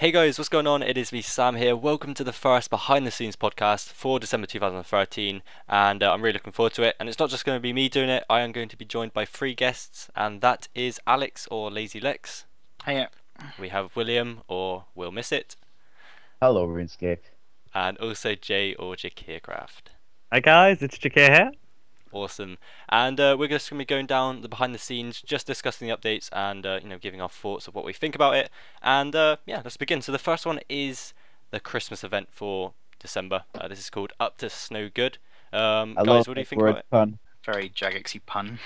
Hey guys, what's going on? It is me, Sam here. Welcome to the first behind the scenes podcast for December 2013, and I'm really looking forward to it. And it's not just going to be me doing it, I am going to be joined by three guests, and that is Alex or Lazy Lex. Hiya. We have William or We'll Miss It, Hello, RuneScape. and also Jay or Jakircraft. Hi guys, it's Jakir here. Awesome. And we're just going to be going down the behind the scenes, just discussing the updates and giving our thoughts of what we think about it. And yeah, let's begin. So the first one is the Christmas event for December. This is called Up to Snow Good. Guys, what do you think about it? Pun. Very Jagex-y pun.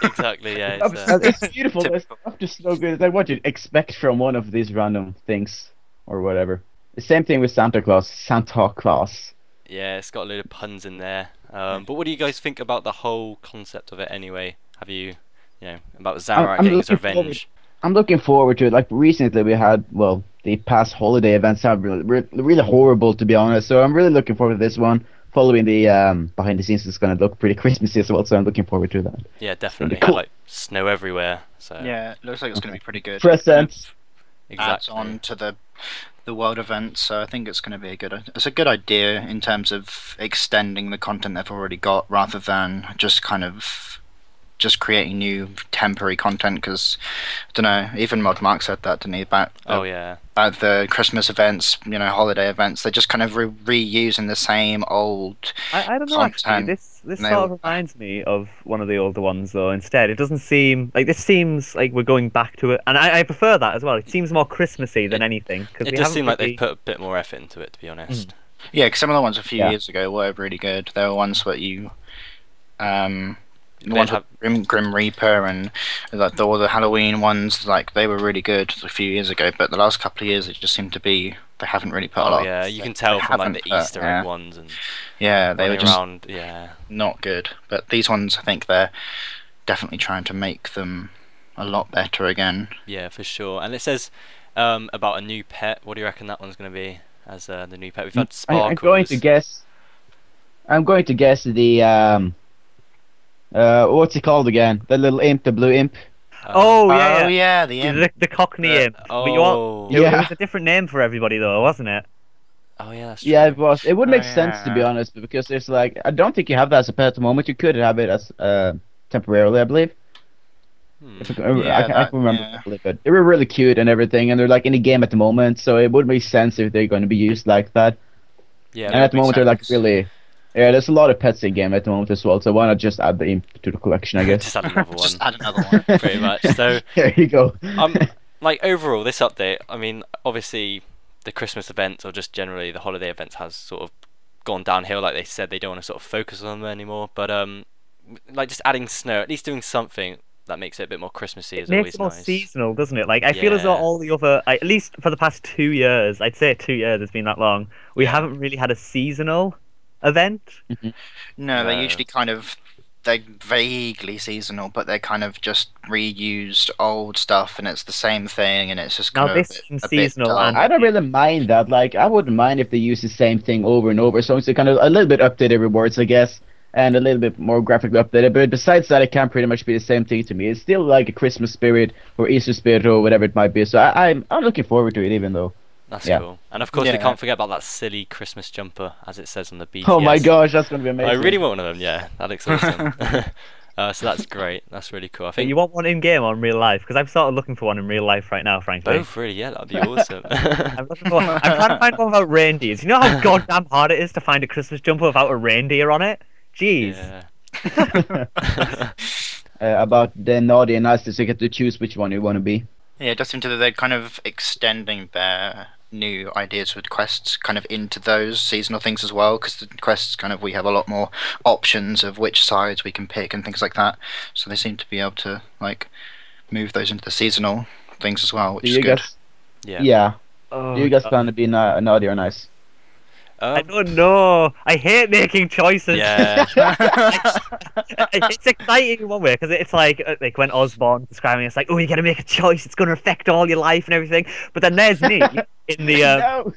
Exactly, yeah. It's beautiful. It's Typical. just so good. It's like what you'd expect from one of these random things or whatever. The same thing with Santa Claus. Santa Claus. Yeah, it's got a load of puns in there. But what do you guys think about the whole concept of it anyway? Have you about Zamorak getting his revenge? I'm looking forward to it. Like recently, we had the past holiday events have really horrible, to be honest. So I'm really looking forward to this one. Following the behind the scenes, it's gonna look pretty Christmassy as well. So I'm looking forward to that. Yeah, definitely. Cool. Like snow everywhere. So Yeah, it looks like it's going to be pretty good. Presents. Adds exactly. on to the world event, so I think it's going to be it's a good idea in terms of extending the content they've already got rather than just creating new temporary content. Because I don't know, even Mod Mark said that, didn't he, about Oh yeah. about the Christmas events, holiday events. They're just kind of reusing the same old I don't know actually. content. This No. sort of reminds me of one of the older ones though. Instead, it doesn't seem like this seems like we're going back to it, and I prefer that as well. It seems more Christmassy than anything because It does seem like they've put a bit more effort into it, to be honest. Yeah, because some of the ones a few Yeah. years ago were really good. There were ones where the They ones have- with Grim Reaper and like all the Halloween ones, like they were really good a few years ago. But the last couple of years, it just seemed to be they haven't really put a Oh lot. yeah, you can tell they from like haven't the put, Easter yeah. egg ones and Yeah, they were running just around. Yeah. not good. But these ones, I think they're definitely trying to make them a lot better again. Yeah, for sure. And it says about a new pet. What do you reckon that one's going to be as the new pet? We've had Sparkles. I'm going to guess. I'm going to guess the what's it called again? The little imp, the blue imp. Oh yeah, Oh yeah, the end. the Cockney the- imp. But oh. it Yeah. was a different name for everybody though, wasn't it? Oh yeah, that's true. Yeah, it was. It would Oh, make sense to be yeah. honest, because there's like I don't think you have that as a pet at the moment. You could have it as temporarily, I believe. Hmm. If I, can- Yeah, I can't remember, yeah. properly, but they were really cute and everything, and they're like in the game at the moment, so it would make sense if they're going to be used like that. Yeah, And at the makes moment, they're like sense. really. Yeah, there's a lot of pets in game at the moment as well, so why not just add the imp to the collection, I guess. just add another one, Just add another one. pretty much. So, There you go. like overall, this update. I mean, obviously, the Christmas events or just generally the holiday events has sort of gone downhill. Like they said, they don't want to sort of focus on them anymore. But like just adding snow, at least doing something that makes it a bit more Christmassy is It makes always it more nice. seasonal, doesn't it? Like I feel as though Yeah. all the other, at least for the past 2 years, I'd say 2 years. It's been that long. We Yeah. haven't really had a seasonal event. No, they're No. usually they're vaguely seasonal, but they're kind of just reused old stuff, and it's the same thing, and it's just Now kind of this a is bit seasonal dull. and- I don't really mind that. Like, I wouldn't mind if they use the same thing over and over, as long as they kind of a little bit updated rewards, I guess, and a little bit more graphically updated. But besides that, it can pretty much be the same thing to me. It's still like a Christmas spirit or Easter spirit or whatever it might be. So I'm looking forward to it, even though. That's Yeah. cool. And of course, we Yeah. can't forget about that silly Christmas jumper, as it says on the BTS. Oh my gosh, that's gonna be amazing. I really want one of them. Yeah, that looks awesome. So that's great. That's really cool. I But think you want one in game or in real life? Because I'm sort of looking for one in real life right now, frankly. both really. Yeah, that'd be awesome. I'm trying to find one without reindeers. You know how goddamn hard it is to find a Christmas jumper without a reindeer on it? Jeez. Yeah. About the naughty and nice, so you get to choose which one you want to be. Yeah, it does seem to they're kind of extending their new ideas with quests kind of into those seasonal things as well, because the quests kind of we have a lot more options of which sides we can pick and things like that. So they seem to be able to like move those into the seasonal things as well, which Do is you good. guys? Yeah. Yeah. Oh, Do you guys God. plan to be naughty or nice? I don't know. I hate making choices. Yeah. It's exciting in one way because it's like when Osborne's describing it, it's like, oh, you got to make a choice. It's going to affect all your life and everything. But then there's me in the No.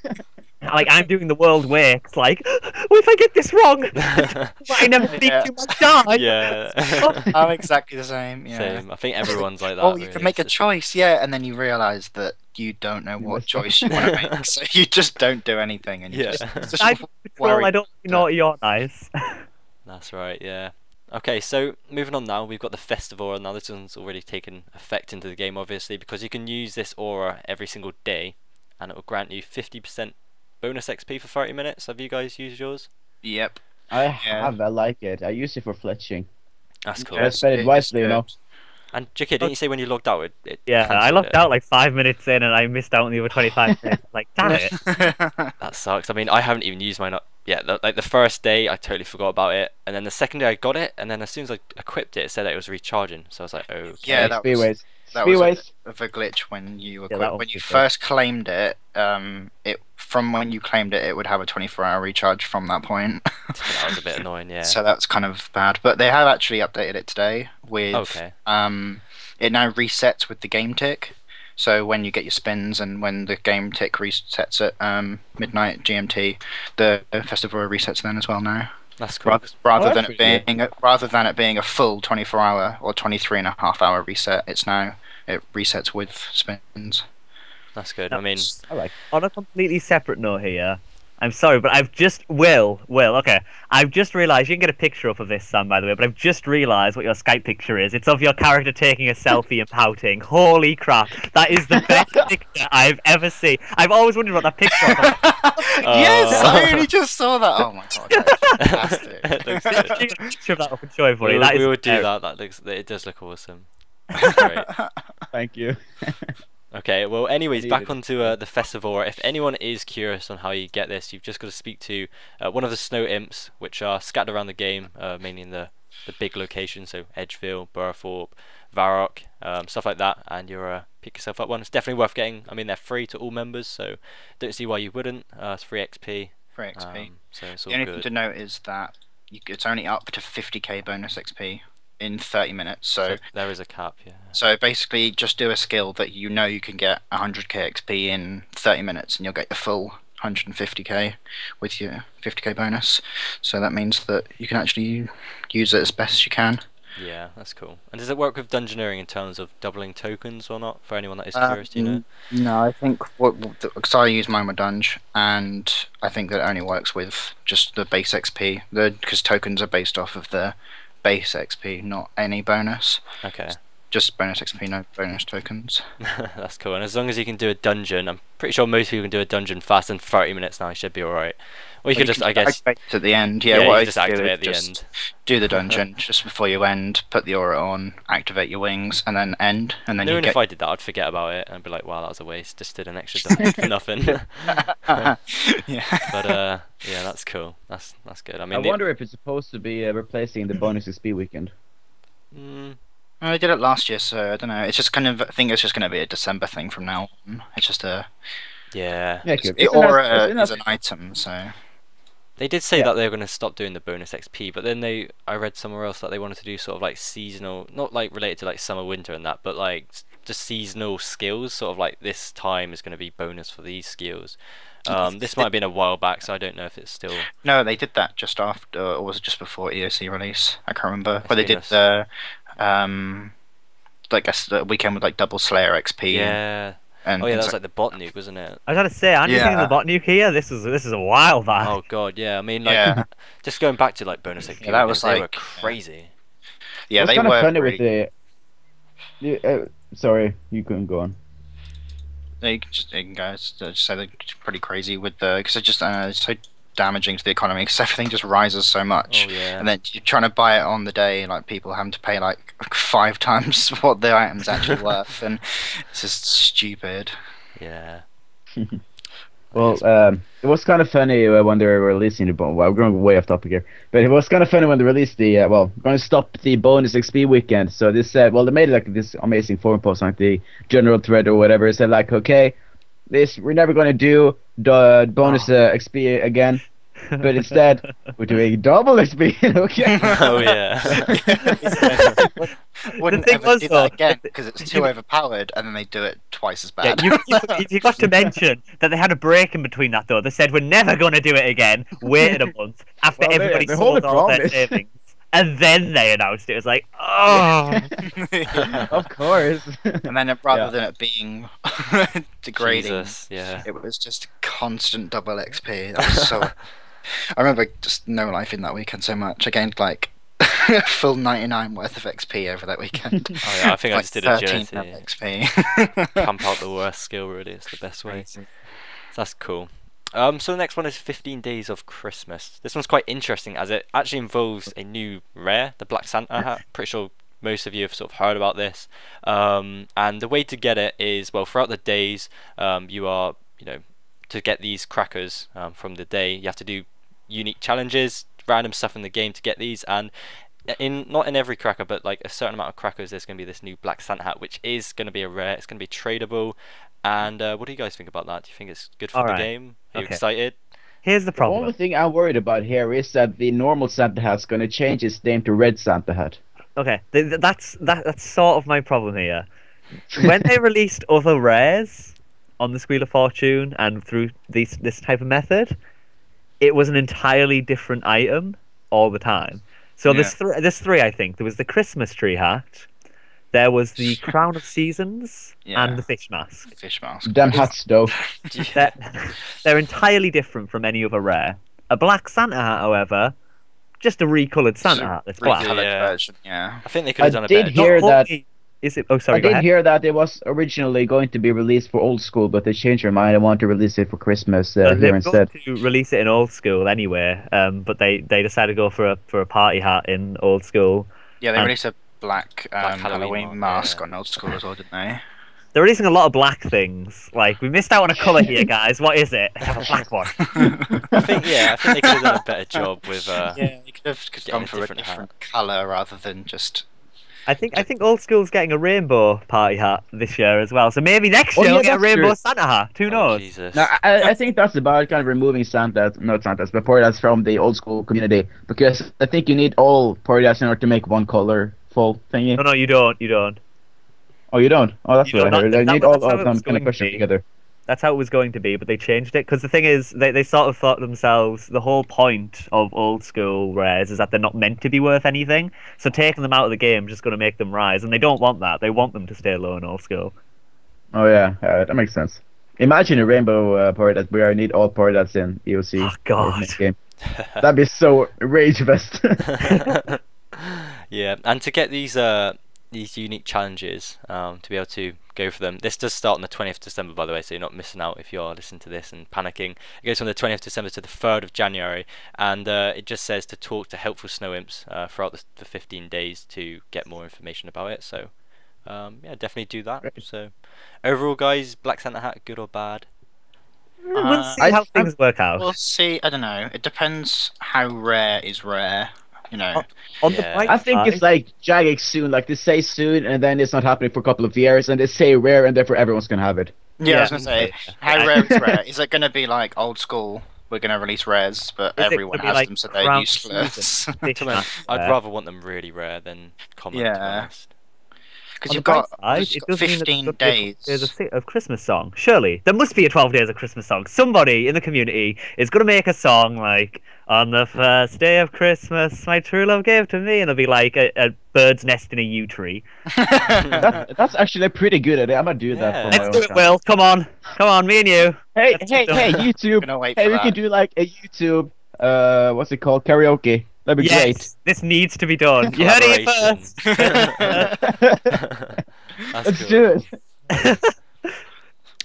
like I'm doing the world works. Like, what if I get this wrong? I never speak Yeah. too much time. Yeah. I'm exactly the same. Yeah. Same. I think everyone's like that. Oh, you really. can make a It's just- choice, yeah, and then you realise that you don't know what must- choice you want to make, so you just don't do anything, and you Yeah. just I do control. worry. I don't be naughty or nice. That's right, yeah. Okay, so moving on now, we've got the Festive aura. Now this one's already taken effect into the game, obviously, because you can use this aura every single day, and it will grant you 50% bonus XP for 30 minutes. Have you guys used yours? Yep. I Yeah. have. I like it. I use it for fletching. That's cool. I spend it wisely, you know. And JK, didn't you say when you logged out, it Yeah, I cancelled logged it? out like 5 minutes in, and I missed out on the other 25 minutes. Like, damn it! That sucks. I mean, I haven't even used mine up yet. Like the first day, I totally forgot about it, and then the second day I got it, and then as soon as I equipped it, it said that it was recharging. So I was like, oh, okay. Yeah, that was Speedways. that was Speedways. of a glitch when you that when was you good. first claimed it. From when you claimed it, it would have a 24-hour recharge from that point. That was a bit annoying. Yeah. So that's kind of bad. But they have actually updated it today with Okay. it now resets with the game tick. So when you get your spins and when the game tick resets at midnight GMT, the Festive aura resets then as well now. That's cool. Rather Oh, than that's it pretty being rather than it being a full 24-hour or 23.5-hour reset, it resets with spins. That's good. I mean, I like. On a completely separate note here, I'm sorry, but I've just okay. I've just realised you can get a picture up of this, Sam, by the way. But I've just realised what your Skype picture is. It's of your character taking a selfie and pouting. Holy crap! That is the best picture I've ever seen. I've always wondered what that picture was. Yes, Oh. I only just saw that. Oh my god, that's fantastic. it looks Take good. a picture of that up and show everybody. We, That is would do hilarious. that. That looks. It does look awesome. Great. Thank you. Okay, well, anyways, Needed. back onto the Festive aura. If anyone is curious on how you get this, you've just got to speak to one of the snow imps, which are scattered around the game, mainly in the big locations, so Edgeville, Burthorpe, Varrock, stuff like that, and you'll pick yourself up one. It's definitely worth getting. I mean, they're free to all members, so don't see why you wouldn't. It's free XP. For XP. So it's all The only thing good. to note is that it's only up to 50k bonus XP in 30 minutes. So there is a cap, yeah. so basically, just do a skill that you know you can get 100k XP in 30 minutes, and you'll get your full 150k with your 50k bonus. So that means that you can actually use it as best as you can. Yeah, that's cool. And does it work with dungeoneering in terms of doubling tokens or not? For anyone that is curious, do you know? No, I think because I use mine with Dunge, and I think that it only works with just the base XP. Because tokens are based off of the base XP, not any bonus. Okay. Just bonus XP, no bonus tokens. That's cool. And as long as you can do a dungeon, I'm pretty sure most people can do a dungeon fast in 30 minutes now. You should be alright. Or you could just, I guess, activate it at the end. yeah, Yeah, you what can I just do activate is at the just end. do the dungeon just before you end, put the aura on, activate your wings, and then end, and then you Knowing get. if I did that, I'd forget about it and be like, wow, that was a waste. Just did an extra dungeon for nothing. Yeah. But yeah, that's cool. That's good. I I mean, wonder if it's supposed to be replacing the bonus XP weekend. Mm, Well, I did it last year, so I don't know. It's just kind of. I think it's just going to be a December thing from now on. It's just a. yeah. Yeah, good. The aura is an item, so. They did say Yeah. that they were going to stop doing the bonus XP, but then I read somewhere else that they wanted to do sort of like seasonal, not like related to like summer, winter and that, but like just seasonal skills. Sort of like this time is going to be bonus for these skills. This might have been a while back, so I don't know if it's still. No, they did that just after, or was it just before EOC release? I can't remember. It's But they been did the, like the weekend with like double Slayer XP. Yeah. And Oh yeah, that things was like the bot nuke, wasn't it? I was going to say, aren't you thinking Yeah. the bot nuke here? This is a while back. Oh god, yeah. I mean, like, Yeah. just going back to like bonus XP, Yeah, that was they were like- crazy. Yeah, It's they kind were. of funny Really, with the. Sorry, you couldn't go on. they can guys just say they're pretty crazy with the because it's just it's so damaging to the economy because everything just rises so much. Oh yeah. And then you're trying to buy it on the day, like people having to pay like 5 times what the item's actually worth, and it's just stupid. Yeah. Well, it was kind of funny when they were releasing the well, we're going way off topic here, but it was kind of funny when they released the we're going to stop the bonus XP weekend. So they said, well, they made like this amazing forum post on like, the general thread or whatever. It said like, okay, we're never going to do the bonus XP again. but instead we're doing double XP. Okay. Oh yeah. Wouldn't thing ever was, do though, that again because it's too overpowered, and then they do it twice as Yeah, bad. you got to mention that they had a break in between that though. They said we're never going to do it again. Waited a month after Well, everybody they hold sold a all their promise. savings, and then they announced it. It was like, oh, Of course. And then rather than it being degrading, Jesus, yeah. it was just constant double XP. That was so. I remember just no life in that weekend so much. I gained like full 99 worth of XP over that weekend. Oh yeah, I think I Like just did a 13 agility. XP. Pump out the worst skill, really. It's the best way. So that's cool. So the next one is 15 Days of Christmas. This one's quite interesting as it actually involves a new rare, the Black Santa hat. Pretty sure most of you have sort of heard about this. And the way to get it is, well, throughout the days, you are, to get these crackers from the day, you have to do unique challenges, random stuff in the game to get these. And not in every cracker, but like a certain amount of crackers, there's going to be this new Black Santa hat, which is going to be a rare. It's going to be tradable. And what do you guys think about that? Do you think it's good for the game? Are you excited? here's the The problem. only thing I'm worried about here is that the normal Santa hat's going to change its name to Red Santa Hat. Okay, that's sort of my problem here. When they released other rares on the Squeal of Fortune and through this type of method, it was an entirely different item all the time. So there's three, I think. There was the Christmas tree hat, there was the Crown of Seasons, and the fish mask. Fish mask. Damn hats, though. They're entirely different from any other rare. A Black Santa hat, however, just a recoloured Santa hat that's black. Recolored Yeah. version, yeah. I think they could have done a did better hear job. that. Is it? Oh, sorry. I Go did ahead. hear that it was originally going to be released for old school, but they changed their mind and want to release it for Christmas They here were instead. going to release it in old school anyway, but they decided to go for a party hat in old school. Yeah, they And- released a black Halloween Halloween mask, mask on old school as well, didn't they? They're releasing a lot of black things. Like, we missed out on a colour here, guys. What is it? They have a black one. I think they could have done a better job with. Yeah, you could have Getting gone a for a different different colour rather than just. I think old school's getting a rainbow party hat this year as well. So maybe next Oh, year yeah, we'll get a that's rainbow true. Santa hat. Who Oh, knows? Jesus. No, I think that's about kind of removing not Santas, but party hats from the old school community, because I think you need all party hats in order to make one colorful thingy. No, you don't. You don't. Oh, you don't? Oh, that's You what I don't. heard. I That- need that's all how of it them was kind of going to pushed be. together. That's how it was going to be, but they changed it. Because the thing is, they sort of thought themselves, the whole point of old school rares is that they're not meant to be worth anything. So taking them out of the game is just going to make them rise. And they don't want that. They want them to stay low in old school. Oh yeah, that makes sense. Imagine a rainbow party that where I need all party hats in EOC. Oh, God. Game. That'd be so rage fest. Yeah, and to get these unique challenges, to be able to go for them. This does start on the 20th of December, by the way, so you're not missing out if you are listening to this and panicking. It goes from the 20th of December to the 3rd of January, and it just says to talk to helpful snow imps throughout the 15 days to get more information about it. So, yeah, definitely do that. So, overall, guys, Black Santa hat, good or bad? We'll see how things work out. We'll see. I don't know. It depends how rare is rare. You know. On the Yeah. bright I think side- it's like Jagex soon. Like they say soon, and then it's not happening for a couple of years, and they say rare, and therefore everyone's gonna have it. Yeah, I was Yeah. gonna say, how rare is rare? Is it gonna be like old school? We're gonna release rares, but Is it everyone gonna be has like them, so they're Crown useless. Season, fish To be honest, mask I'd there. rather want them really rare than common, to be Yeah. honest. Because On you've the got, bright side, you've it got does mean that 15 there's gonna be days. a Christmas song. Surely there must be a 12 Days of Christmas song. Somebody in the community is going to make a song like "On the first day of Christmas, my true love gave to me," and it'll be like a bird's nest in a yew tree. That's actually a pretty good idea. I'm gonna do that. Yeah. For my Let's own do it, account. Will. Come on, me and you. Hey, Let's hey, do it. hey, YouTube. Gonna wait Hey, for we that. can do like a YouTube. What's it called? Karaoke. That'd be Yes, this needs to be done. You heard it Collaboration. great. That's Let's cool. do it.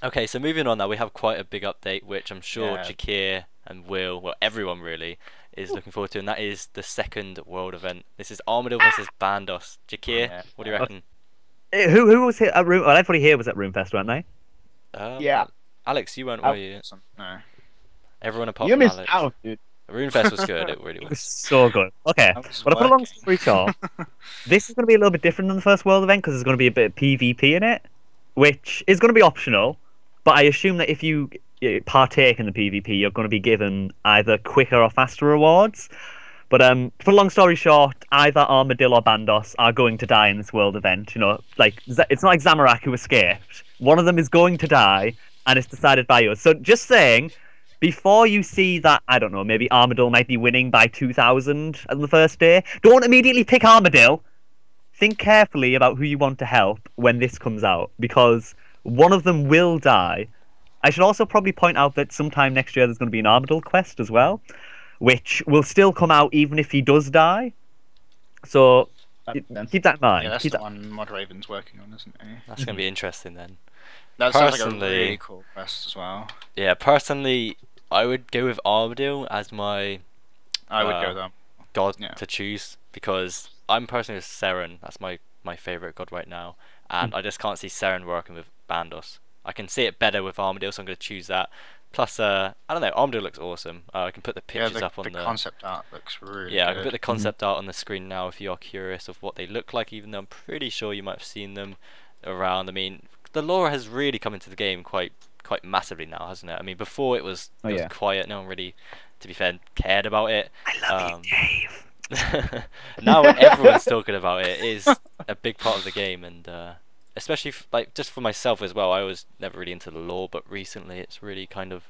Okay, so moving on now, we have quite a big update, which I'm sure Yeah. Jakir and Will, well, everyone really, is looking forward to, and that is the second world event. This is Armadyl versus Bandos. Jakir, Yeah. what do you reckon? Who was here at Room? Well, everybody here was at Roomfest, weren't they? Yeah. Alex, you weren't, I- were you? No. Everyone apart You from missed Alex. out, dude. RuneFest was good, it really It was was. so good. Okay, I was well, to put a long working. story short, this is going to be a little bit different than the first world event because there's going to be a bit of PvP in it, which is going to be optional. But I assume that if you partake in the PvP, you're going to be given either quicker or faster rewards. But to put a long story short, either Armadyl or Bandos are going to die in this world event. You know, like it's not like Zamorak who escaped. One of them is going to die, and it's decided by us. So just saying, before you see that, I don't know, maybe Armadyl might be winning by 2,000 on the first day, don't immediately pick Armadyl. Think carefully about who you want to help when this comes out, because one of them will die. I should also probably point out that sometime next year there's going to be an Armadyl quest as well, which will still come out even if he does die. So keep that in mind. Yeah, that's the one Mod Raven's working on, isn't he? That's going to be interesting then. That sounds like a really cool quest as well. Yeah, personally, I would go with Armadyl as my I would go there. god to choose, because I'm personally with Seren. That's my favourite god right now, and I just can't see Seren working with Bandos. I can see it better with Armadyl, so I'm going to choose that. Plus, I don't know, Armadyl looks awesome. I can put the pictures up on the concept art looks really yeah, good. I can put the concept art on the screen now if you are curious of what they look like, even though I'm pretty sure you might have seen them around. I mean, the lore has really come into the game quite massively now, hasn't it? I mean, before it was quiet, no one really, to be fair, cared about it. I love you, Dave. Now when everyone's talking about it, it is a big part of the game, and especially like just for myself as well. I was never really into the lore, but recently it's really kind of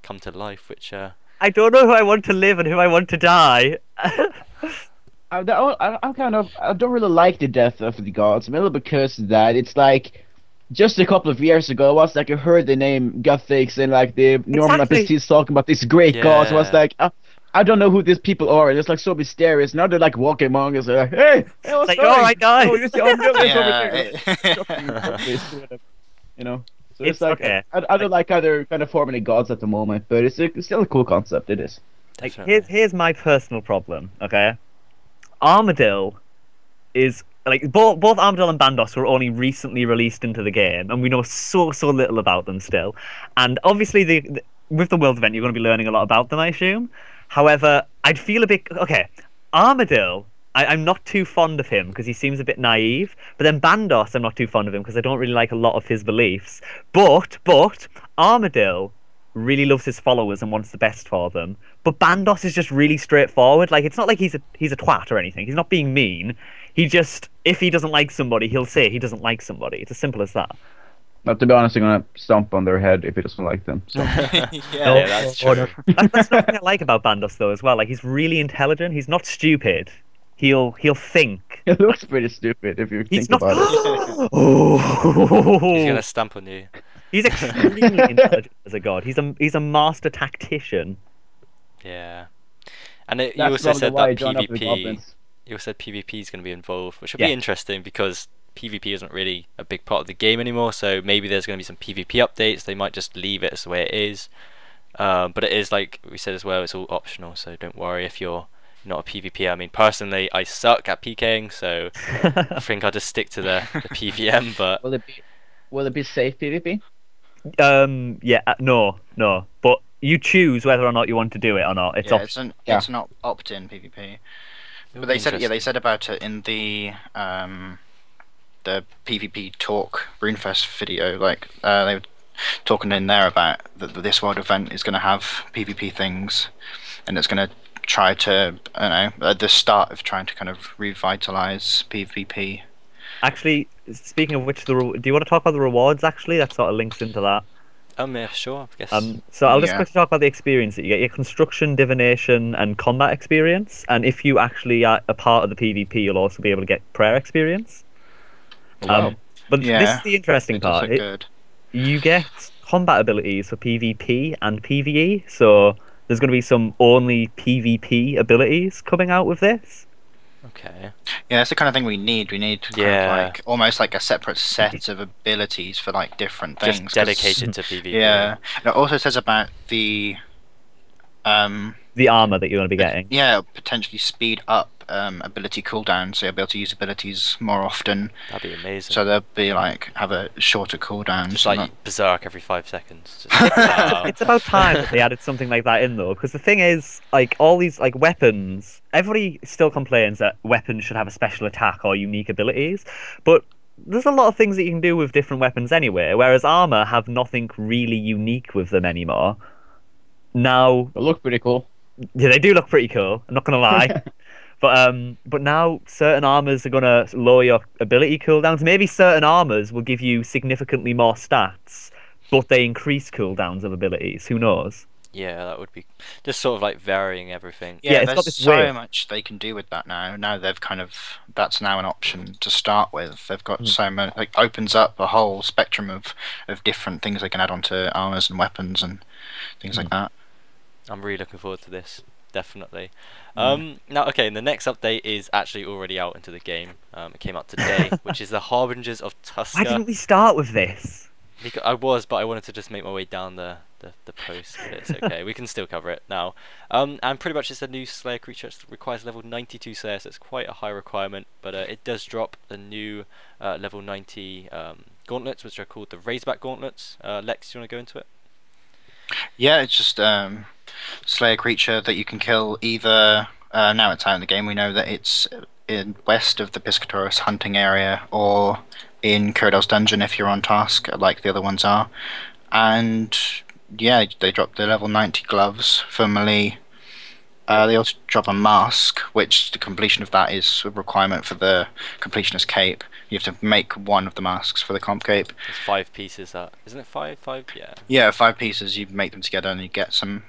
come to life, which I don't know who I want to live and who I want to die. I don't really like the death of the gods, mainly because of that. It's like just a couple of years ago, I was like, I heard the name Gothics and like the Norman NPCs talking about these great gods. I was like, I don't know who these people are. It's like so mysterious. Now they're like walking among us. They're like, hey, what's like, all right, guys. Oh, you see, you know. So it's like okay. I don't like how they're kind of forming the gods at the moment, but it's still a cool concept. It is. Like, here's my personal problem. Okay, Armadyl is like both Armadyl and Bandos were only recently released into the game, and we know so little about them still. And obviously, with the world event, you're going to be learning a lot about them, I assume. However, I'd feel a bit okay. Armadyl, I'm not too fond of him because he seems a bit naive. But then Bandos, I'm not too fond of him because I don't really like a lot of his beliefs. But Armadyl really loves his followers and wants the best for them. But Bandos is just really straightforward. Like, it's not like he's a twat or anything. He's not being mean. He just, if he doesn't like somebody, he'll say he doesn't like somebody. It's as simple as that. But to be honest, I'm gonna stomp on their head if he doesn't like them. So. yeah, that's true. That's something I like about Bandos though as well. Like, he's really intelligent. He's not stupid. He'll think. It looks pretty stupid if you think about it. He's gonna stamp on you. He's extremely intelligent as a god. He's a master tactician. Yeah, and you also said that PvP. You also said PvP is going to be involved, which will be interesting because PvP isn't really a big part of the game anymore. So maybe there's going to be some PvP updates. They might just leave it as the way it is. But it is, like we said as well, it's all optional. So don't worry if you're not a PvP. I mean, personally, I suck at PKing, so I think I'll just stick to the PVM. But will it be safe PvP? No. But you choose whether or not you want to do it or not. It's not opt-in PvP. But they said about it in the PvP talk RuneFest video. Like they were talking in there about that this world event is going to have PvP things, and it's going to try to, I don't know, at the start of trying to kind of revitalize PvP. Actually, speaking of which, do you want to talk about the rewards? Actually, that sort of links into that. Yeah, sure. I guess. So I'll just quickly talk about the experience that you get. Your construction, divination, and combat experience. And if you actually are a part of the PvP, you'll also be able to get prayer experience. Wow. But this is the interesting part. Good. You get combat abilities for PvP and PvE. So there's going to be some only PvP abilities coming out with this. Okay. Yeah, that's the kind of thing we need. We need kind of like almost like a separate set of abilities for like different things. Just dedicated to PvP. Yeah. And it also says about the armor that you're going to be getting. Yeah, potentially speed up ability cooldown, so you'll be able to use abilities more often. That'd be amazing. So they'll be like have a shorter cooldown. Just like berserk every 5 seconds. It's about time that they added something like that in though, because the thing is, like all these like weapons, everybody still complains that weapons should have a special attack or unique abilities, but there's a lot of things that you can do with different weapons anyway, whereas armor have nothing really unique with them anymore. Now, It looked pretty cool. yeah, they do look pretty cool. I'm not gonna lie. But now certain armors are gonna lower your ability cooldowns. Maybe certain armors will give you significantly more stats, but they increase cooldowns of abilities. Who knows? Yeah, that would be just sort of like varying everything. Yeah, Yeah, it's got there's this so way. much they can do with that now. Now they've kind of that's now an option to start with. They've got so many, like opens up a whole spectrum of different things they can add onto armors and weapons and things like that. I'm really looking forward to this. Definitely. Now, okay, and the next update is actually already out into the game. It came out today, which is the Harbingers of Tuska. Why didn't we start with this? But I wanted to just make my way down the post, but it's okay. We can still cover it now. And pretty much it's a new Slayer creature. It requires level 92 Slayer, so it's quite a high requirement, but it does drop the new level 90 gauntlets, which are called the Razorback Gauntlets. Lex, do you want to go into it? Yeah, it's just Slayer creature that you can kill either. Now it's out in the game. We know that it's in west of the Piscatoris hunting area or in Kurodal's dungeon if you're on task, like the other ones are. And yeah, they drop the level 90 gloves for melee. They also drop a mask, which the completion of that is a requirement for the completionist cape. You have to make one of the masks for the comp cape. It's 5 pieces. Isn't it 5? 5? Yeah. Yeah, 5 pieces. You make them together and you get some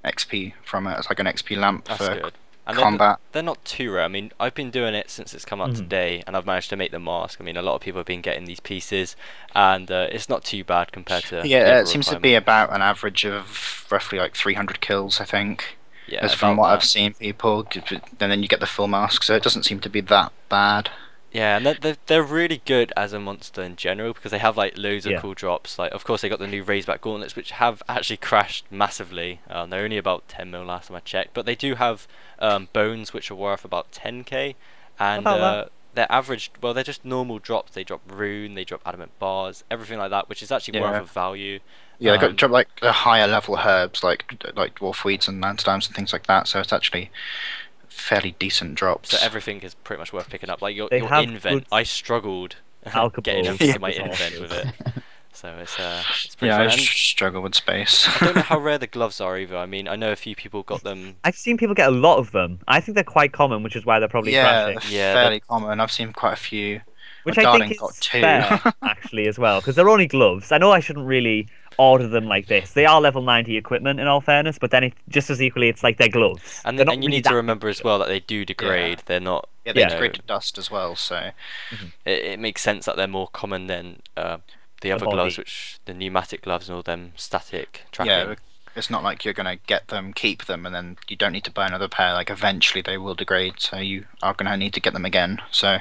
XP from it. It's like an XP lamp That's for good. And combat. they're not too rare. I mean, I've been doing it since it's come out today, and I've managed to make the mask. I mean, a lot of people have been getting these pieces, and it's not too bad compared to. Yeah, it seems to be about an average of roughly like 300 kills, I think. Yeah, as from about what that. I've seen people, and then you get the full mask, so it doesn't seem to be that bad. Yeah, and they're really good as a monster in general because they have like loads of Yeah. cool drops. Like, of course, they got the new Razorback Gauntlets, which have actually crashed massively. They're only about 10 mil last time I checked, but they do have bones which are worth about 10k, and about they're average. Well, they're just normal drops. They drop rune, they drop adamant bars, everything like that, which is actually Yeah. worth of value. Yeah, they got drop like the higher level herbs, like dwarf weeds and landstorms and things like that. So it's actually fairly decent drops. So everything is pretty much worth picking up. Like your They have invent, good I struggled alcohol. getting everything in my Yeah. invent with it. So it's pretty Yeah, fun. I And struggle with space. I don't know how rare the gloves are either. I mean, I know a few people got them. I've seen people get a lot of them. I think they're quite common, which is why they're probably Yeah, crashing. they're Yeah, fairly common. I've seen quite a few. Which My I darling think got is 2. fair, actually, as well, because they're only gloves. I know I shouldn't really order them like this. They are level 90 equipment, in all fairness, but then just as equally, it's like they're gloves. And They're not you really need to that remember as well that they do degrade. They're not. Yeah, they you know, degrade to dust as well. So it makes sense that they're more common than the other body. gloves, which the pneumatic gloves and all them static tracking. yeah, it's not like you're gonna get them, keep them, and then you don't need to buy another pair. Like eventually they will degrade, so you are gonna need to get them again. So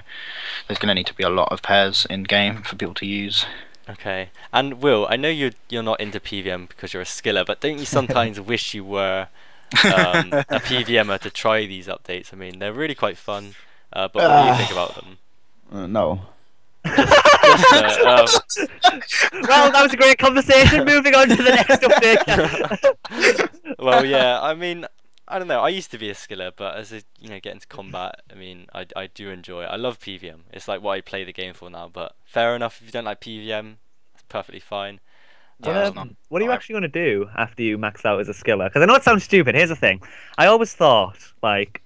there's gonna need to be a lot of pairs in game for people to use. Okay. And Will, I know you're not into PVM because you're a skiller, but don't you sometimes wish you were a PVMer to try these updates? I mean, they're really quite fun. But what do you think about them? No. Just, Well, that was a great conversation. Moving on to the next update. well, yeah. I mean, I don't know. I used to be a skiller, but as I, get into combat, I mean, I do enjoy it. I love PVM. It's like what I play the game for now. But fair enough. If you don't like PVM, it's perfectly fine. Yeah, it's not- What are you actually going to do after you max out as a skiller? Because I know it sounds stupid. Here's the thing. I always thought, like,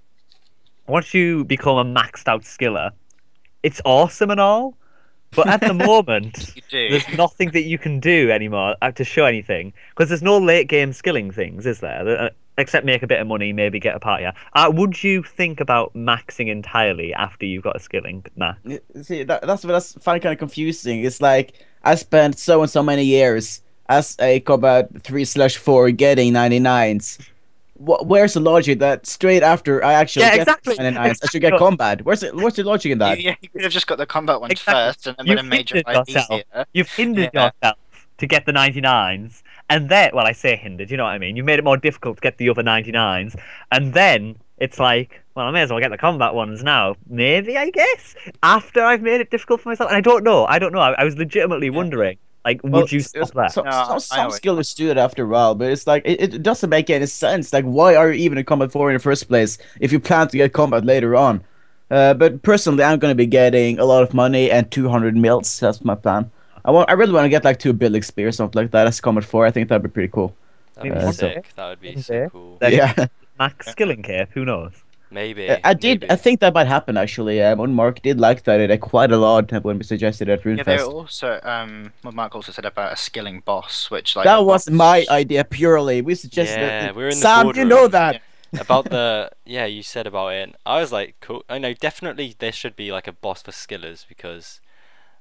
once you become a maxed out skiller, it's awesome and all. But at the moment, You do. there's nothing that you can do anymore to show anything. Because there's no late game skilling things, is there? Except make a bit of money, maybe get a party. Would you think about maxing entirely after you've got a skilling, Matt? See, that's what I find kind of confusing. It's like I spent so and so many years as a combat 3/4 getting 99s. Where's the logic that straight after I actually Yeah, get exactly. 99s, I should get combat? What's the logic in that? You could have just got the combat ones Exactly. first, and then You've would have made your hindered life yourself. easier. You've hindered Yeah. yourself to get the 99s, and then, well, I say hindered, you know what I mean? You've made it more difficult to get the other 99s, and then it's like, well, I may as well get the combat ones now. Maybe, I guess, after I've made it difficult for myself. And I don't know. I was legitimately wondering, like, would you stop that? Some I always- skillers do it after a while, but it's like it doesn't make any sense. Like, why are you even in combat 4 in the first place if you plan to get combat later on? But personally, I'm gonna be getting a lot of money and 200 mils. That's my plan. I really want to get like 2 build XP or something like that. That's Comet 4. I think that'd be pretty cool. That'd be Maybe sick. That would be one so day. cool. Then Yeah. max skilling cape. Who knows? Maybe. I did. Maybe. I think that might happen actually. When Mark did like that quite a lot when we suggested it at Yeah, they RuneFest. also what Mark also said about a skilling boss, which like That a was boss- my idea purely. We suggested Yeah, it. we were in the Sam, you boardroom. know that. About the you said about it. I was like, cool. I know definitely there should be like a boss for skillers because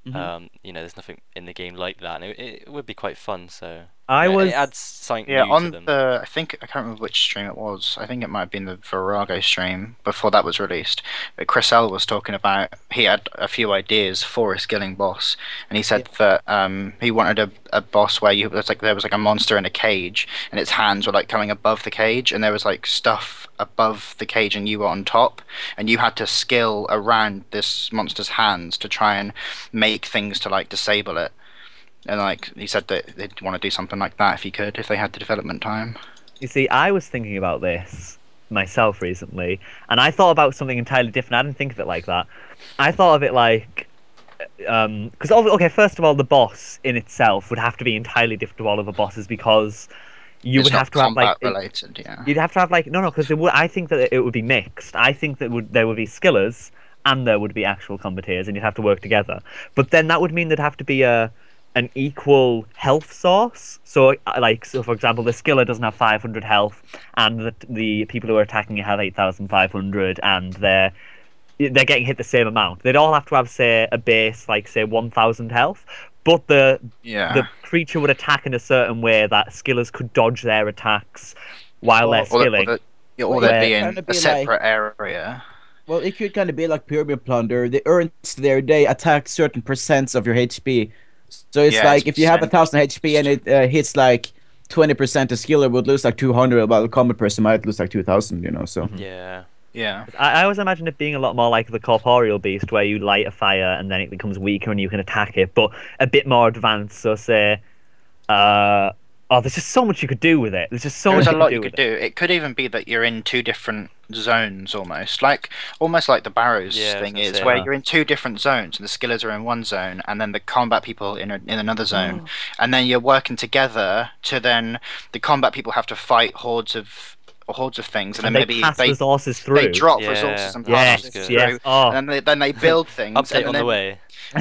Mhm. there's nothing in the game like that, and it would be quite fun. So I was it adds something Yeah, new to on them. the I can't remember which stream it was. I think it might have been the Virago stream before that was released. But Chris L was talking about he had a few ideas for a skilling boss, and he said that he wanted a boss where there was like a monster in a cage, and its hands were like coming above the cage, and there was like stuff above the cage, and you were on top, and you had to skill around this monster's hands to try and make things to like disable it. And like he said that they'd want to do something like that if they had the development time. You see, I was thinking about this myself recently, and I thought about something entirely different. I didn't think of it like that. I thought of it like, because okay, first of all, the boss in itself would have to be entirely different to all other bosses because you It's would not have to have like combat related, yeah. you'd have to have like no, because I think that it would be mixed. I think that there would be skillers and there would be actual combaters, and you'd have to work together. But then that would mean there'd have to be an equal health source. So, for example, the skiller doesn't have 500 health, and the people who are attacking it have 8,500, and they're getting hit the same amount. They'd all have to have, say, a base, like, say, 1,000 health, but the creature would attack in a certain way that skillers could dodge their attacks while they're skilling. Or they'd be Kinda in be a separate area. Well, it could kind of be like Pyramid Plunder. The urns there, they attack certain percents of your HP. So it's Yeah, like it's if you have percent. 1,000 HP and it hits like 20%, the skiller would lose like 200, while the combat person might lose like 2,000. So Yeah. Yeah. I always imagine it being a lot more like the corporeal beast, where you light a fire and then it becomes weaker and you can attack it, but a bit more advanced. So say, there's just so much you could do with it. There's just so There's much a lot you you could could do. It could even be that you're in two different zones almost like the Barrows Yeah, I was thing gonna is, say where that. you're in two different zones, and the skillers are in one zone, and then the combat people in another zone, and then you're working together to then the combat people have to fight hordes of things, and then they maybe pass they resources through. they drop Yeah. resources and Yes, pass That's through, good. yes. Oh, and then they build things. Update and on then the way. you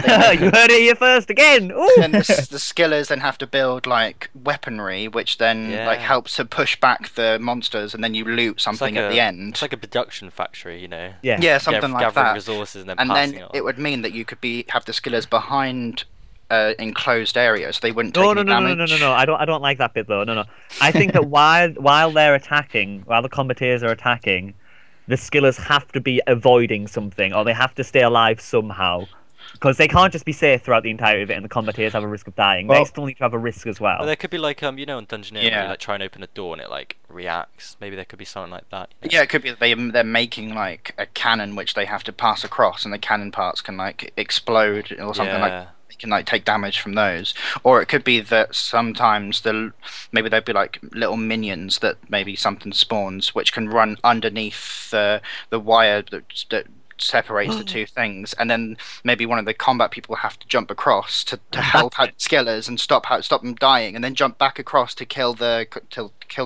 heard it here first again. Ooh. then the skillers then have to build like weaponry, which then like Yeah. helps to push back the monsters, and then you loot something at the end. It's like a production factory, Yeah. Yeah, something like gathering that. resources and then And passing then it on. it would mean that you could have the skillers behind enclosed areas, so they wouldn't take No, any no, no, no, damage. no, no, no. I don't like that bit though. No, no. I think that while they're attacking, while the combatants are attacking, the skillers have to be avoiding something, or they have to stay alive somehow, because they can't just be safe throughout the entirety of it, and the combatants have a risk of dying. They Well- still need to have a risk as well. But there could be like in Dungeoneer, where Yeah. you like try and open a door and it like reacts. Maybe there could be something like that. Yeah, it could be that they're making like a cannon which they have to pass across, and the cannon parts can like explode or something like. Yeah. They can like take damage from those, or it could be that sometimes maybe there'd be like little minions that maybe something spawns which can run underneath the wire that separates the two things, and then maybe one of the combat people have to jump across to help out skillers and stop them dying, and then jump back across to kill the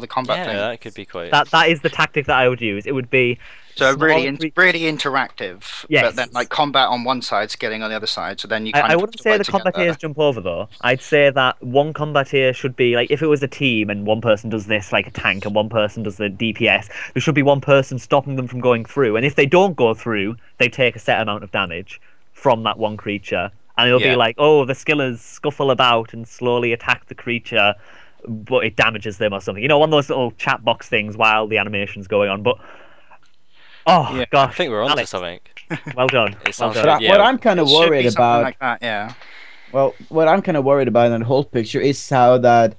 combat Yeah, thing. that could be quite. That is the tactic that I would use. It would be So really, small really interactive. Yes. But then like combat on one side, skilling on the other side. So then you. I wouldn't say the combatants jump over though. I'd say that one combatant should be like, if it was a team and one person does this like a tank and one person does the DPS, there should be one person stopping them from going through. And if they don't go through, they take a set amount of damage from that one creature. And it'll be Yeah. like, oh, the skillers scuffle about and slowly attack the creature, but it damages them or something. You know, one of those little chat box things while the animation's going on. But oh Yeah, gosh, I think we're onto Alex, something. well done. It sounds well But done. Yeah. what I'm kind of It should be worried something about, like that, yeah. well, what I'm kind of worried about in the whole picture is how that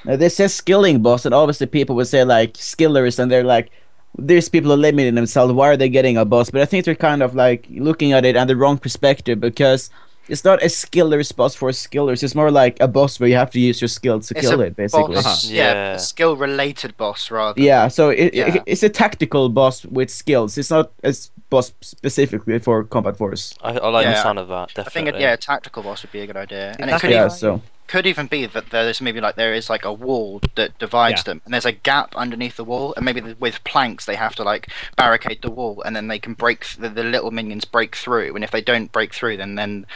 they say skilling boss, and obviously people would say like skillers, and they're like, there's people limiting themselves. Why are they getting a boss? But I think they're kind of like looking at it at the wrong perspective, because it's not a skiller's boss for skillers. It's more like a boss where you have to use your skill to It's kill a it, basically. boss, Yeah. a skill-related boss rather. Yeah, so Yeah. it's a tactical boss with skills. It's not a boss specifically for combat force. I like the Yeah, sound of that. I Definitely. think a tactical boss would be a good idea, and it That's could Yeah, even, so could even be that there's maybe like there is like a wall that divides them, and there's a gap underneath the wall, and maybe with planks they have to like barricade the wall, and then they can the little minions break through, and if they don't break through, then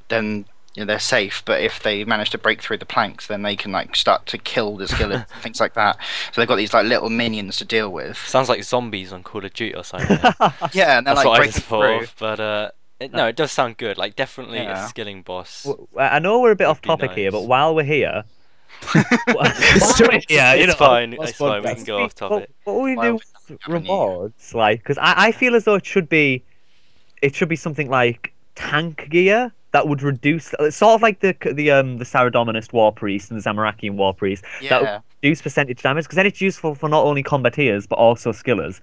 you know, they're safe. But if they manage to break through the planks, then they can like start to kill the skillets, things like that. So they've got these like little minions to deal with. Sounds like zombies on Call of Duty or something. Yeah, and they're That's like what I breaking just through. thought of, but no, it does sound good. Like definitely Yeah. a skilling boss. I know we're a bit Would off be topic here, nice. but while we're here, Yeah, It's you know, fine. boss It's fine. We podcast. can go off topic. what will we Why do would with that happen here? rewards? Like, because I feel as though it should be something like tank gear that would reduce, it's sort of like the Saradominist War Priest and the Zamarakian War Priest, that would Yeah. reduce percentage damage, because then it's useful for not only combateers but also skillers.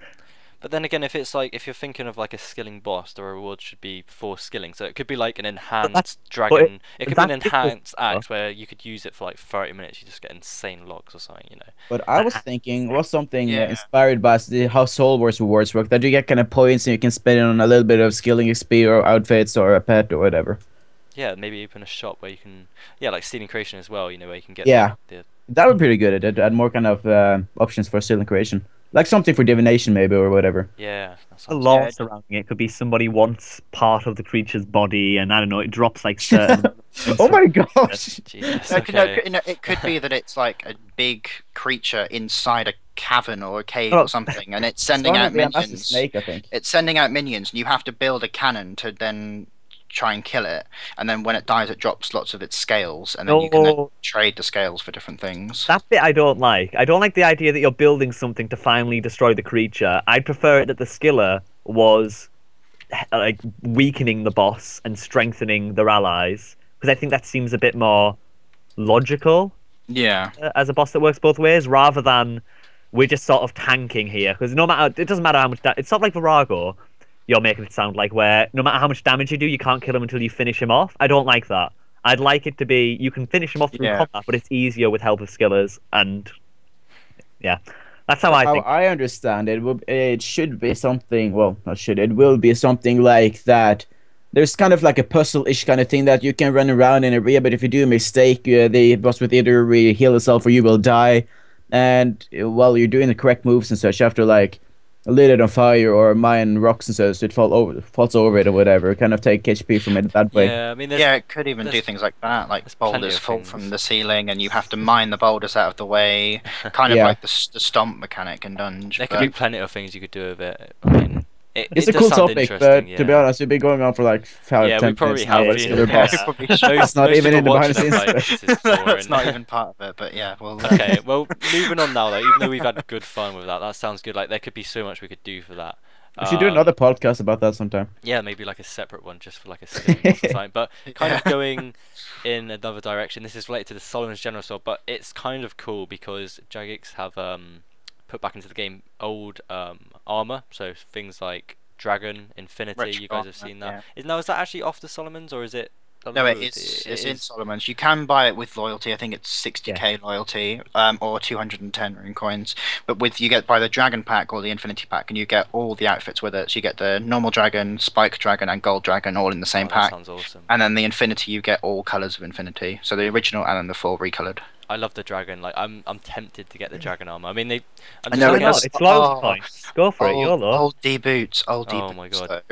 But then again, if it's like if you're thinking of like a skilling boss, the reward should be for skilling. So it could be like an enhanced dragon. It could be an that differs- enhanced axe where you could use it for like 30 minutes. You just get insane logs or something, you know. But I was thinking, was something Yeah. inspired by how Soul Wars rewards work, that you get kind of points and you can spend it on a little bit of skilling XP or outfits or a pet or whatever. Yeah, maybe open a shop where you can, like stealing creation as well. You know, where you can get Yeah. the That would be pretty good. It add more kind of options for skilling creation. Like something for divination maybe or whatever. yeah. That The sounds lore Yeah. surrounding it could be somebody wants part of the creature's body, and I don't know, it drops like certain. Oh my gosh! Jesus. No, Okay. it could be that it's like a big creature inside a cavern or a cave Oh. or something, and it's sending out It's a massive minions. snake, I think. It's sending out minions, and you have to build a cannon to then try and kill it. And then when it dies, it drops lots of its scales, and then you can then No. trade the scales for different things. That bit I don't like. I don't like the idea that you're building something to finally destroy the creature. I'd prefer it that the skiller was like weakening the boss and strengthening their allies, because I think that seems a bit more logical Yeah. as a boss that works both ways, rather than we're just sort of tanking here. Because no matter, it doesn't matter how much. It's not like Virago. You're making it sound like where no matter how much damage you do, you can't kill him until you finish him off. I don't like that. I'd like it to be you can finish him off through Yeah. combat, but it's easier with help of skillers, and yeah, that's how I How think. I understand it, it should be something. Well, not should. It will be something like that. There's kind of like a puzzle-ish kind of thing that you can run around in area, but if you do a mistake, the boss will either heal itself or you will die. And while you're doing the correct moves and such, you have to like lit it on fire or mine rocks and such, so it falls over it or whatever. Kind of take HP from it that way. Yeah, I mean, Yeah, it could even do there's- things like that, like there's plenty boulders of fall things. from the ceiling, and you have to mine the boulders out of the way, kind of Yeah. like the stomp mechanic in Dunge. there but- could be plenty of things you could do with it. I mean, It's it a does cool sound topic, but interesting, to be yeah. honest, we've been going on for like 5 Yeah, 10 we probably minutes now. have It's been. still Yeah. boss. Probably Most- It's not most even people in the behind the watching scenes. are like, this is That's boring. not even part of it, but yeah, well. Okay, well, moving on now, though, even though we've had good fun with that, that sounds good. Like, there could be so much we could do for that. We should do another podcast about that sometime. Yeah, maybe like a separate one just for like a skilling boss or something. But kind of going in another direction. This is related to the Solomon's General Sword, but it's kind of cool because Jagex have put back into the game old armor, so things like Dragon, Infinity. Retro You guys have armor, seen that. yeah. Is that actually off the Solomon's or is it? No, it's in Solomon's. You can buy it with loyalty. I think it's 60k loyalty, or 210 rune coins. But you get by the dragon pack or the infinity pack, and you get all the outfits with it. So you get the normal dragon, spike dragon, and gold dragon all in the same That pack. sounds awesome. And then the infinity, you get all colors of infinity. So the original and then the 4 recolored. I love the dragon. Like I'm tempted to get the dragon armor. I mean, I'm I just know, looking it at does- It's loads oh, of points. Go for it, YOLO. Old D boots, old D Oh boots. my God.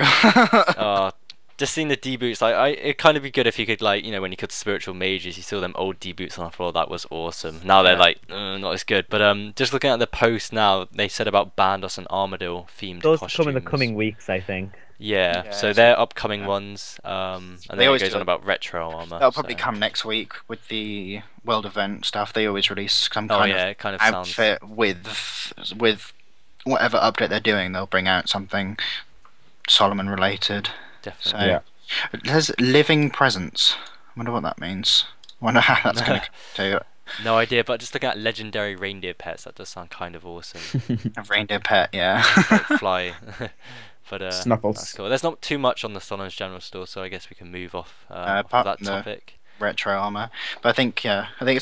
though. just seeing the D boots, like it'd kind of be good if you could, like, you know, when you could spiritual mages, you saw them old D boots on the floor. That was awesome. Now they're Yeah. like not as good. But just looking at the post now, they said about Bandos and Armadyl themed Those costumes. come in the coming weeks, I think. Yeah, Yeah, so so- they're upcoming yeah. ones. And They then it always goes do on it. about retro armor. That'll probably so- come next week with the world event stuff. They always release some Oh kind yeah, of it kind of sounds. outfit with whatever update they're doing. They'll bring out something Solomon related. So Definitely. Yeah. there's living presence. I wonder what that means. I wonder how that's going to No idea, but just looking at legendary reindeer pets, that does sound kind of awesome. A reindeer pet, yeah. Like fly. But that's Snuffles. cool. There's not too much on the Sonos general store, so I guess we can move off apart that from the topic. retro armor. But I think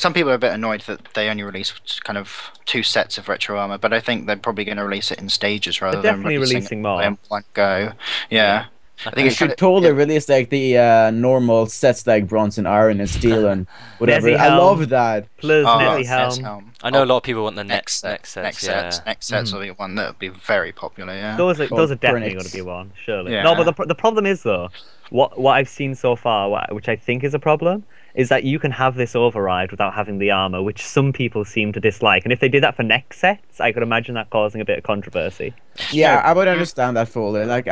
some people are a bit annoyed that they only release kind of 2 sets of retro armor. But I think they're probably going to release it in stages rather They're than definitely releasing it more. in one go. Yeah. I They think it should kinda- totally yeah. release like the normal sets like bronze and iron and steel and whatever. Desi I helm. love that. Plus Oh, Nessie yes, Helm. I know a lot of people want the next next sets. Yeah. sets. Next sets will be one that will be very popular. Yeah. Those are Called definitely Pernix. going to be one, surely. Yeah. No, but the problem is though, what I've seen so far, which I think is a problem, is that you can have this override without having the armor, which some people seem to dislike. And if they did that for next sets, I could imagine that causing a bit of controversy. Yeah, I would understand that fully. Like,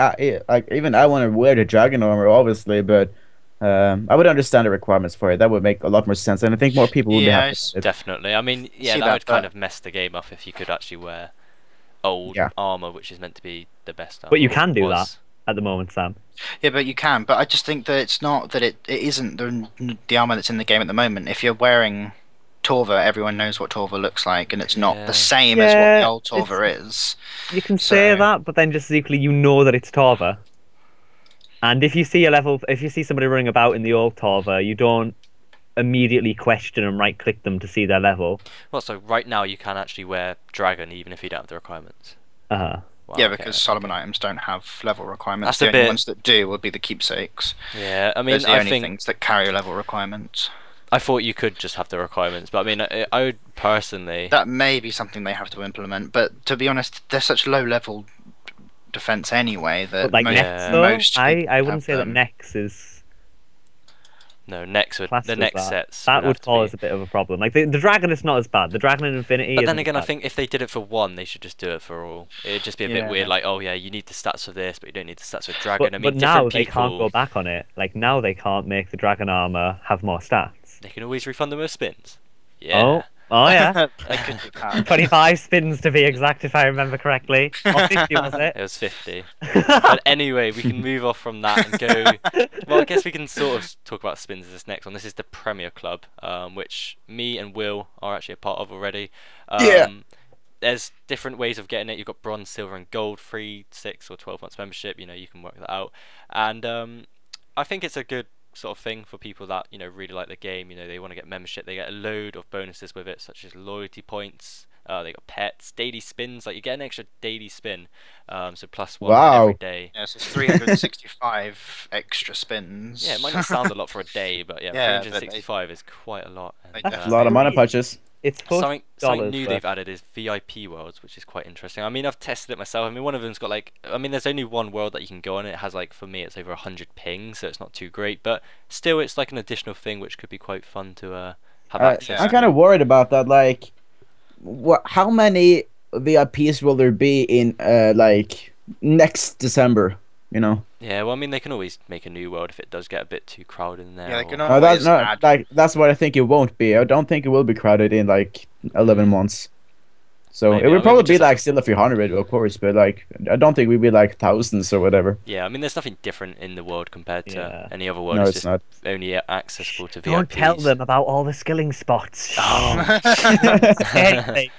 even I want to wear the dragon armor, obviously, but I would understand the requirements for it. That would make a lot more sense, and I think more people would be happy Yes. with it. Definitely. I mean, yeah, See that that, would kind but- of mess the game up if you could actually wear old Yeah. armor, which is meant to be the best armor. But you can do was. At the moment, Sam. Yeah, but you can. But I just think that it's not that it isn't the armor that's in the game at the moment. If you're wearing Torva, everyone knows what Torva looks like, and it's not Yeah. the same as what Yeah, the old Torva is. You can say So- that, but then just as equally, you know that it's Torva. And if you see somebody running about in the old Torva, you don't immediately question and right-click them to see their level. Well, so right now you can actually wear dragon even if you don't have the requirements. Uh-huh. Wow, Yeah, okay, because okay. Solomon items don't have level requirements. That's The a only bit- ones that do would be the keepsakes. Yeah, I mean, Those are the I only think things that carry level requirements. I thought you could just have the requirements, but I mean, I would personally. That may be something they have to implement, but to be honest, they're such low level defense anyway that But like most, Nex, Yeah. though, most I people wouldn't have say that them. Nex is No, next would classed the as next that. sets. That would would have to cause be. a bit of a problem. Like the dragon is not as bad. The dragon in Infinity. But then isn't again, as I think if they did it for one, they should just do it for all. It'd just be a bit Yeah. weird, like, oh yeah, you need the stats for this, but you don't need the stats for dragon. But, I mean, but now different they people, can't go back on it. Like now they can't make the dragon armor have more stats. They can always refund them with spins. Yeah. Oh yeah. They could do that. 25 spins to be exact, if I remember correctly. Or 50 was it? It was 50. But anyway, we can move off from that and go. Well, I guess we can sort of talk about spins as this next one. This is the Premier Club, which me and Will are actually a part of already. Yeah. There's different ways of getting it. You've got bronze, silver, and gold, 3, 6, or 12 months membership. You know, you can work that out. And I think it's a good sort of thing for people that really like the game. They want to get membership. They get a load of bonuses with it, such as loyalty points. They got pets, daily spins. Like you get an extra daily spin, so plus one for Wow. every day. Yeah, so it's 365 extra spins. Yeah, it might not sound a lot for a day, but yeah, Yeah, but 365 is quite a lot. They And, A lot of mana punches. It's something $40 new worth. they've added is VIP worlds, which is quite interesting. I mean, I've tested it myself. I mean, one of them's got there's only one world that you can go on. It has for me, it's over 100 pings, so it's not too great. But still, it's like an additional thing which could be quite fun to have access. I'm to. kind of worried about that. Like, how many VIPs will there be in next December? Yeah, well, I mean, they can always make a new world if it does get a bit too crowded in there. Yeah, they or- can No, that's always not add. that's what I think it won't be. I don't think it will be crowded in 11 months. So Maybe, it or would maybe probably be just still a few hundred, of course, but I don't think we'd be thousands or whatever. Yeah, I mean, there's nothing different in the world compared to Yeah. any other world. No, it's it's just not. only accessible to VIPs. Don't tell them about all the skilling spots. Oh. Anything.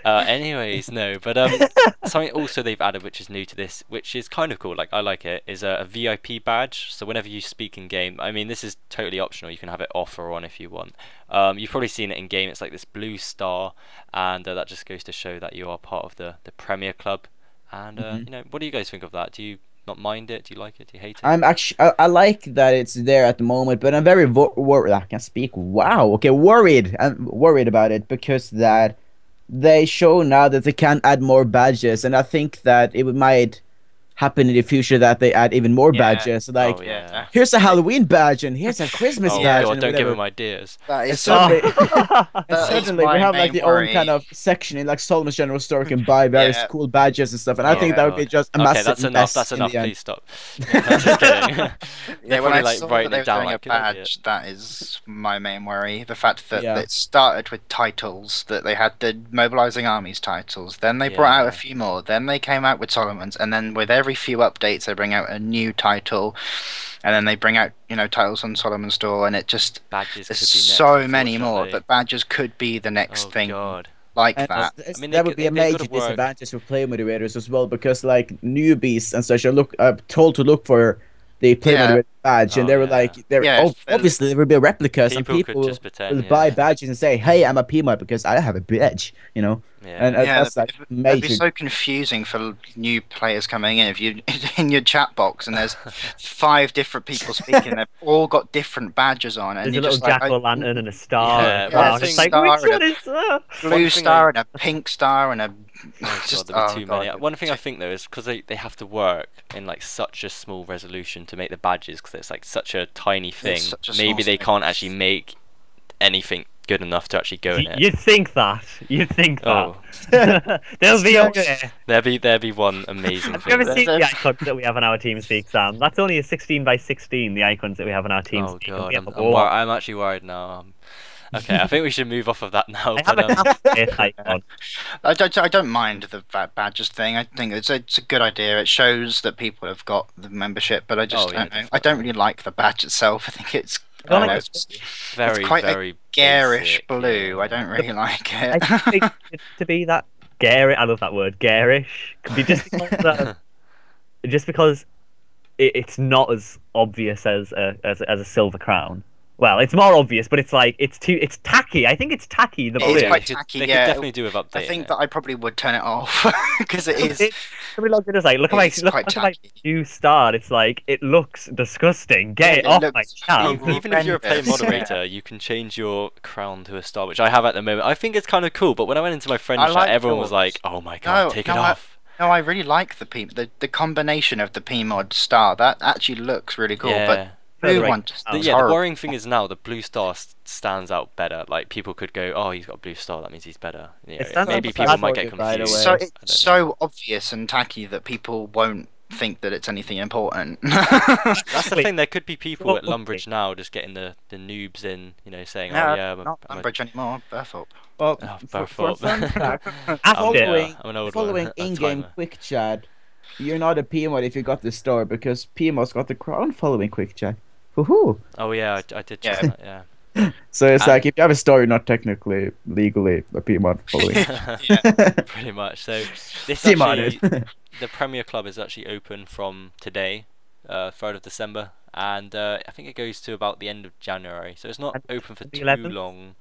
Anyways, no, but something also they've added which is new to this, which is kind of cool, I like it, is a VIP badge. So whenever you speak in game, I mean, this is totally optional, you can have it off or on if you want. You've probably seen it in game. It's like this blue star, and that just goes to show that you are part of the Premier Club. And what do you guys think of that? Do you not mind it? Do you like it? Do you hate it? I'm actually I like that it's there at the moment, but I'm very worried. I can speak. Wow. Okay, worried. I'm worried about it because that they show now that they can add more badges, and I think that it might happen in the future that they add even more Yeah. badges. Oh, yeah. Here's a Halloween badge and here's a Christmas Oh, badge. God, and don't give whatever. them ideas. That And is suddenly, That and is suddenly we my have main the worry. own kind of section in Solomon's General Store. You can buy various Yeah. cool badges and stuff, and I Oh, think that would be God. just a Okay, massive that's enough. mess That's in enough. the end. Please stop. I'm just kidding. Yeah, They're when probably I saw writing that they it were down. doing a Good idea. badge, that is my main worry. The fact that Yeah. it started with titles, that they had the mobilizing armies titles, then they brought out Yeah. a few more, then they came out with Solomon's, and then with every few updates they bring out a new title, and then they bring out titles on Solomon's Door, and it just Badges there's could be next, so many more. unfortunately. But badges could be the next Oh thing god. like And that. it's- I mean, that they would be could- a they've major gotta work. disadvantage for play moderators as well, because like newbies and such are told to look for the play Yeah. moderator badge, and Oh, they were yeah. like, Yeah, obviously there will be replicas, and People could people just pretend, will yeah. buy badges and say, "Hey, I'm a PMod because I have a badge," Yeah. and Yeah, that's like that'd be major. so confusing for new players coming in. If you in your chat box and there's 5 different people speaking, they've all got different badges on, and There's a you're little just like, jack-o'-lantern and a star. Yeah, and a one crown. thing- It's like, star which and one a- is that? blue One thing star and a pink star and a Oh just god, there'd be oh too god. many. One thing I think though is because they have to work in like such a small resolution to make the badges, because it's like such a tiny thing. such a Maybe small they thing. can't actually make anything good enough to actually go in it. You'd think that. You'd think that. Oh, There'll be a Yes. way. there'd be one amazing Have you ever thing. seen the There's- icons that we have on our TeamSpeak, Sam? That's only a 16 by 16, the icons that we have on our TeamSpeak. Oh and god, we have a I'm wall. I'm actually worried now. Okay, I think we should move off of that now. I have But, a campfire icon. I don't mind the badges thing. I think it's a good idea. It shows that people have got the membership, but I just Oh, yeah, don't know. I don't really like the badge itself. I think it's I don't I don't know, like it's very, quite a very garish basic, blue. yeah. I don't really like I it. think to be that garish, I love that word, garish, could be just because it's not as obvious as a silver crown. Well, it's more obvious, but it's like it's tacky. I think it's tacky. The It is blue. Yeah, quite they could- tacky, They yeah. could definitely do with updating I think it. that I probably would turn it off because it is. It's really like, it's like look at my It's look quite at my tacky. new star. It's like it looks disgusting. Get it It off looks my chat. Even if you're a player horrendous. moderator, you can change your crown to a star, which I have at the moment. I think it's kind of cool, but when I went into my friend's I chat, like everyone was yours. like, "Oh my god, No, take no, it off." No, I really like the combination of the PMod star. That actually looks really cool. Yeah. But blue Right. one just The- The, looks yeah, the horrible. worrying thing is now the blue star stands out better. Like people could go, "Oh, he's got a blue star. That means he's better." You know, It stands out maybe better people for might get you, by the confused. way. So I it's don't so obvious and tacky that people won't think that it's anything important. That's the Wait. thing. There could be people at Well, Lumbridge now just getting the noobs in, saying, No, "Oh yeah, not I'm a Umbridge anymore. Burthorpe. Well, Oh, for Burthorpe. fun fact, I'm following, I'm an old following one. A in-game timer. quick chat, you're not a PMod if you got the star, because PMod's got the crown following quick chat. Woohoo! Oh yeah, I did check Yeah. that. Yeah. So it's And- like if you have a star, you're not technically legally a PMod following. Pretty much. So this PMod actually, is. the Premier Club is actually open from today, 3rd of December, and I think it goes to about the end of January. So it's not And open for the too 11th? long,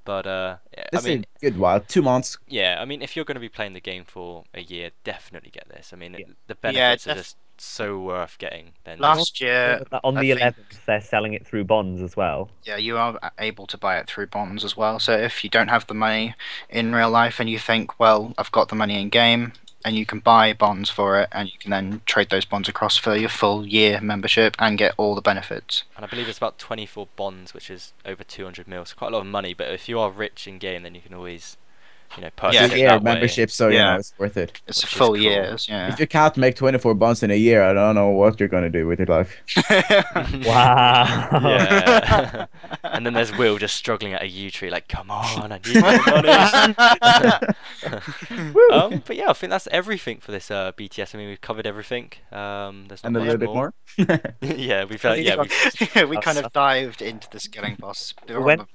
but yeah, I This mean, is a good while. 2 months. yeah, I mean, if you're going to be playing the game for a year, definitely get this. I mean, Yeah. the benefits are def- just so worth getting. Then Last year, On I the think- 11th, they're selling it through bonds as well. yeah, you are able to buy it through bonds as well. So if you don't have the money in real life and you think, well, I've got the money in game, and you can buy bonds for it, and you can then trade those bonds across for your full year membership and get all the benefits. and I believe it's about 24 bonds, which is over 200 mil. So quite a lot of money. But if you are rich in game, then you can always, purchase Yeah. it year that way. membership, so Yeah. it's worth it. It's a Which is full cool. years, yeah. If you can't make 24 bonds in a year, I don't know what you're gonna do with your life. Wow. Yeah. And then there's Will just struggling at a yew tree, like, come on, I need more money. But yeah, I think that's everything for this BTS. I mean, we've covered everything. There's not And a much little bit more. Yeah, we've We kind of dived into the skilling boss. When-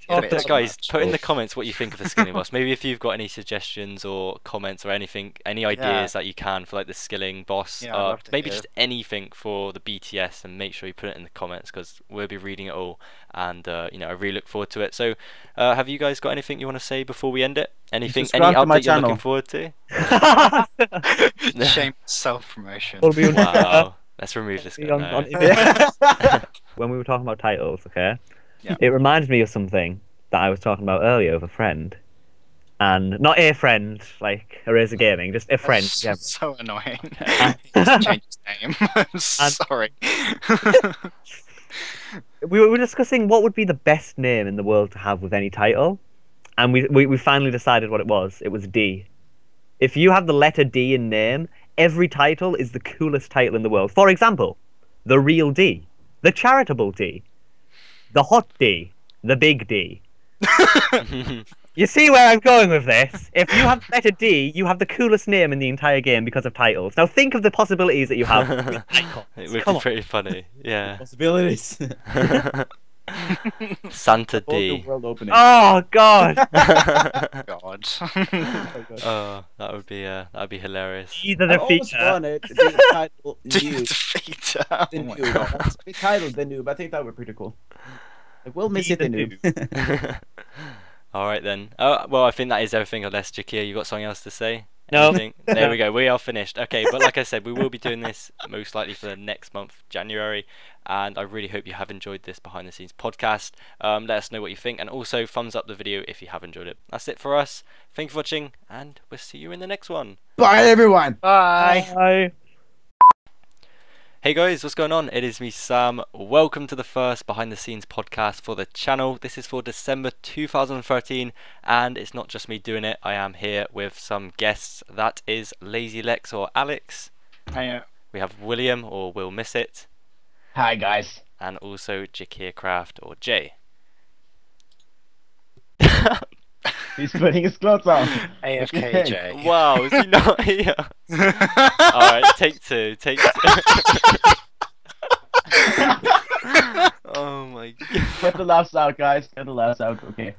guys, put in the comments what you think of the skilling boss. Maybe if you've got any suggestions or comments or anything, any ideas that you can for like the skilling boss, Yeah, I'd love to maybe hear. just anything for the BTS, and make sure you put it in the comments because we'll be reading it all, and I really look forward to it. So, have you guys got anything you want to say before we end it? Anything, any subscribe to my update you're looking channel. forward to? Shame self-promotion. Well, we were- Wow, let's remove this guy. on- No. on- when we were talking about titles, okay? Yeah. It reminds me of something that I was talking about earlier with a friend. And not a friend, like Eraser Gaming, just a friend. That's Yeah. so annoying. He just changed his name. I'm sorry. We were discussing what would be the best name in the world to have with any title. And we finally decided what it was. It was D. If you have the letter D in name, every title is the coolest title in the world. For example, the Real D, the Charitable D, the Hot D, the Big D. You see where I'm going with this? If you have letter D, you have the coolest name in the entire game because of titles. Now think of the possibilities that you have with icons. It would Come be on. pretty funny. Yeah. Possibilities. Santa Hold the D. world opening. Oh God! God. That would be hilarious. Either I the always feature. wanted to do the title new. Defeat. The Oh my new. God. The title, the new. But I think that would be pretty cool. Like, we'll miss it, the new. All right then. Well, I think that is everything. Unless Jakir, you got something else to say? No. Anything? There we go. We are finished. Okay, but like I said, we will be doing this most likely for the next month, January, and I really hope you have enjoyed this behind the scenes podcast. Let us know what you think, and also thumbs up the video if you have enjoyed it. That's it for us. Thank you for watching, and we'll see you in the next one. Bye, everyone. Bye. Bye. Hey guys, what's going on? It is me, Sam. Welcome to the first behind the scenes podcast for the channel. This is for December 2013, and it's not just me doing it. I am here with some guests. That is Lazy Lex or Alex. Hiya. We have William or Will Miss It, Hi, guys. and also Jakir Craft or Jay. He's putting his clothes on. AFKJ. Wow, is he not here? Alright, take two. Oh my god. Get the laughs out, guys. Get the laughs out. Okay.